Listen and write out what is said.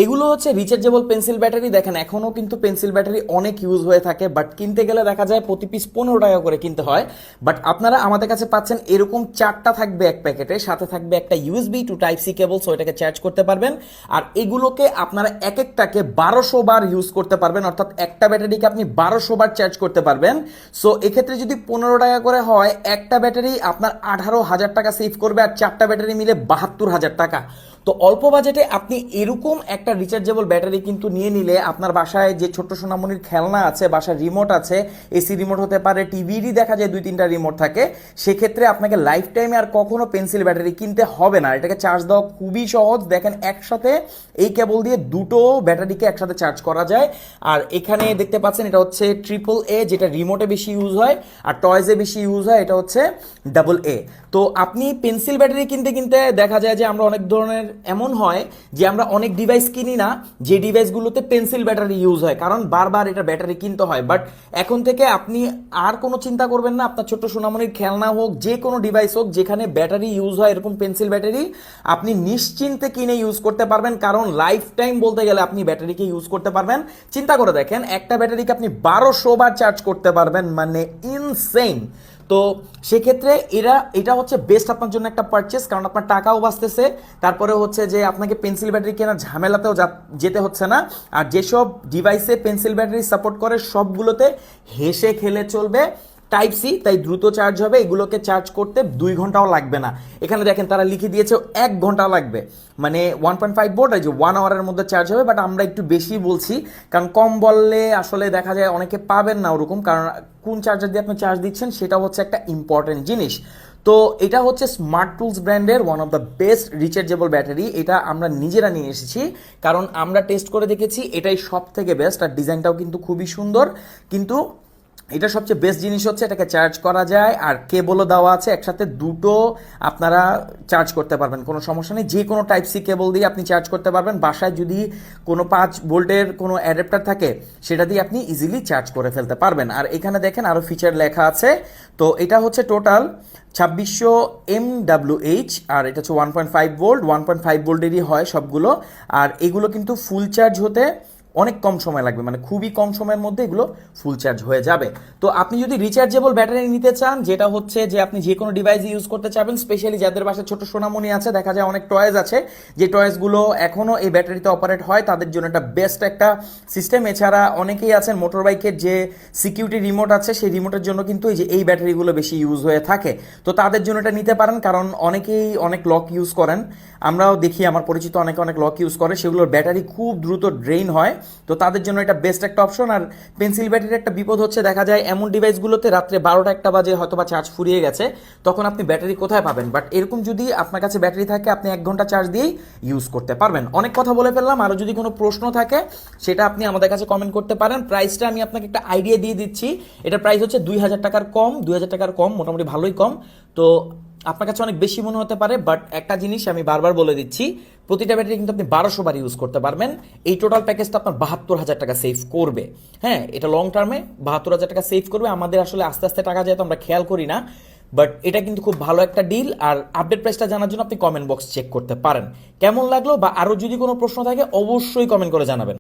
এগুলো হচ্ছে rechargeable pencil battery. দেখেন এখনো কিন্তু পেন্সিল ব্যাটারি অনেক ইউজ হয়ে থাকে, বাট কিনতে গেলে দেখা যায় প্রতি পিস 15 টাকা করে কিনতে হয়। বাট আপনারা আমাদের কাছে পাচ্ছেন এরকম 4টা থাকবে এক প্যাকেটে, সাথে থাকবে একটা USB to type C cable, so এটাকে চার্জ করতে পারবেন। আর এগুলোকে আপনারা এক একটাকে 1200 বার ইউজ করতে পারবেন, অর্থাৎ একটা ব্যাটারিকে আপনি 1200 বার চার্জ করতে পারবেন। সো এক্ষেত্রে যদি 15 টাকা করে হয়, একটা ব্যাটারি আপনার 18,000 টাকা সেভ করবে, আর 4টা ব্যাটারি মিলে 72,000 টাকা। তো অল্প বাজেটে আপনি এরকম একটা রিচার্জেবল ব্যাটারি কিন্তু নিয়ে নিলে আপনার বাসায় যে ছোট্ট সোনামণির খেলনা আছে, বাসার রিমোট আছে, এসি রিমোট হতে পারে, টিভিরই দেখা যায় 2-3টা রিমোট থাকে, সেক্ষেত্রে আপনাকে লাইফ টাইমে আর কখনো পেন্সিল ব্যাটারি কিনতে হবে না। এটাকে চার্জ দেওয়া খুবই সহজ। দেখেন একসাথে এই কেবল দিয়ে দুটো ব্যাটারিকে একসাথে চার্জ করা যায়। আর এখানে দেখতে পাচ্ছেন এটা হচ্ছে AAA, যেটা রিমোটে বেশি ইউজ হয়, আর টয়েজে বেশি ইউজ হয় এটা হচ্ছে AA। তো আপনি পেন্সিল ব্যাটারি কিনতে কিনতে দেখা যায় যে আমরা অনেক ধরনের এমন হয় যে আমরা অনেক ডিভাইস কিনি না যে ডিভাইসগুলোতে পেন্সিল ব্যাটারি ইউজ হয়, কারণ বারবার এটা ব্যাটারি কিনতে হয়। বাট এখন থেকে আপনি আর কোনো চিন্তা করবেন না, আপনার ছোট্ট সোনামণির খেলনা হোক, যে কোনো ডিভাইস হোক যেখানে ব্যাটারি ইউজ হয় এরকম পেন্সিল ব্যাটারি, আপনি নিশ্চিন্তে কিনে ইউজ করতে পারবেন, কারণ লাইফ টাইম বলতে গেলে আপনি ব্যাটারিকে ইউজ করতে পারবেন। চিন্তা করে দেখেন একটা ব্যাটারিকে আপনি 1200 বার চার্জ করতে পারবেন, মানে ইনসেইন। তো সেক্ষেত্রে এটা হচ্ছে বেস্ট আপনার জন্য একটা পারচেস, কারণ আপনার টাকাও বাঁচতেছে, তারপরে হচ্ছে যে আপনাকে পেন্সিল ব্যাটারি কেনার ঝামেলাতেও যেতে হচ্ছে না। আর যেসব ডিভাইসে পেন্সিল ব্যাটারি সাপোর্ট করে সবগুলোতে হেসে খেলে চলবে টাইপ সি, তাই দ্রুত চার্জ হবে। এগুলোকে চার্জ করতে 2 ঘন্টাও লাগবে না। এখানে দেখেন তারা লিখে দিয়েছে 1 ঘন্টা লাগবে, মানে 1.5 ভোল্ট, এই যে 1 আওয়ারের মধ্যে চার্জ হবে। বাট আমরা একটু বেশি বলছি, কারণ কম বললে আসলে দেখা যায় অনেকে পাবেন না ওরকম, কারণ কোন চার্জার দিয়ে আপনি চার্জ দিচ্ছেন সেটা হচ্ছে একটা ইম্পর্টেন্ট জিনিস। তো এটা হচ্ছে স্মার্ট টুলস ব্র্যান্ডের one of the best rechargeable battery. এটা আমরা নিজেরা নিয়ে এসেছি, কারণ আমরা টেস্ট করে দেখেছি এটাই সব থেকে বেস্ট। আর ডিজাইনটাও কিন্তু খুবই সুন্দর। কিন্তু এটা সবচেয়ে বেস্ট জিনিস হচ্ছে এটাকে চার্জ করা যায়, আর কেবলও দেওয়া আছে একসাথে দুটো, আপনারা চার্জ করতে পারবেন, কোনো সমস্যা নেই। যে কোনো টাইপ সি কেবল দিয়ে আপনি চার্জ করতে পারবেন। বাসায় যদি কোনো 5 ভোল্টের কোনো অ্যাডাপ্টার থাকে সেটা দিয়ে আপনি ইজিলি চার্জ করে ফেলতে পারবেন। আর এখানে দেখেন আরও ফিচার লেখা আছে। তো এটা হচ্ছে টোটাল 2600 mWh, আর এটা হচ্ছে 1.5 ভোল্ট, 1.5 ভোল্টেরই হয় সবগুলো। আর এগুলো কিন্তু ফুল চার্জ হতে অনেক কম সময় লাগবে, মানে খুবই কম সময়ের মধ্যে এগুলো ফুল চার্জ হয়ে যাবে। তো আপনি যদি রিচার্জেবল ব্যাটারি নিতে চান, যেটা হচ্ছে যে আপনি যে কোনো ডিভাইস ইউজ করতে চাবেন, স্পেশালি যাদের বাসায় ছোট সোনামণি আছে, দেখা যায় অনেক টয়েস আছে যে টয়েসগুলো এখনও এই ব্যাটারিতে অপারেট হয়, তাদের জন্য একটা বেস্ট একটা সিস্টেম। এছাড়া অনেকেই আছেন মোটর বাইকের যে সিকিউরিটি রিমোট আছে সেই রিমোটের জন্য কিন্তু এই ব্যাটারিগুলো বেশি ইউজ হয়ে থাকে। তো তাদের জন্য এটা নিতে পারেন, কারণ অনেকেই অনেক লক ইউজ করেন, আমরাও দেখি আমার পরিচিত অনেকে অনেক লক ইউজ করে, সেগুলোর ব্যাটারি খুব দ্রুত ড্রেইন হয়। তো তাদের জন্য এটা বেস্ট একটা অপশন। আর পেন্সিল ব্যাটারির একটা বিপদ হচ্ছে, দেখা যায় এমন ডিভাইসগুলোতে রাত্রে 12টা-1টা বাজে হয়তো বা চার্জ ফুরিয়ে গেছে, তখন আপনি ব্যাটারি কোথায় পাবেন? বাট এরকম যদি আপনার কাছে ব্যাটারি থাকে, আপনি 1 ঘন্টা চার্জ দিয়েই ইউজ করতে পারবেন। অনেক কথা বলে ফেললাম, আরও যদি কোনো প্রশ্ন থাকে সেটা আপনি আমাদের কাছে কমেন্ট করতে পারেন। প্রাইসটা আমি আপনাকে একটা আইডিয়া দিয়ে দিচ্ছি। এটার প্রাইস হচ্ছে 2000 টাকার কম, 2000 টাকার কম, মোটামুটি ভালোই কম। তো আপনার কাছে অনেক বেশি মনে হতে পারে, বাট একটা জিনিস আমি বারবার বলে দিচ্ছি, প্রতিটা ব্যাটারি কিন্তু আপনি 1200 বার ইউজ করতে পারবেন। এই টোটাল প্যাকেজটা আপনার 72,000 টাকা সেভ করবে। হ্যাঁ, এটা লং টার্মে 72,000 টাকা সেভ করবে। আমাদের আসলে আস্তে আস্তে টাকা যায় তো আমরা খেয়াল করি না, বাট এটা কিন্তু খুব ভালো একটা ডিল। আর আপডেট প্রাইসটা জানার জন্য আপনি কমেন্ট বক্স চেক করতে পারেন। কেমন লাগলো বা আরও যদি কোনো প্রশ্ন থাকে অবশ্যই কমেন্ট করে জানাবেন।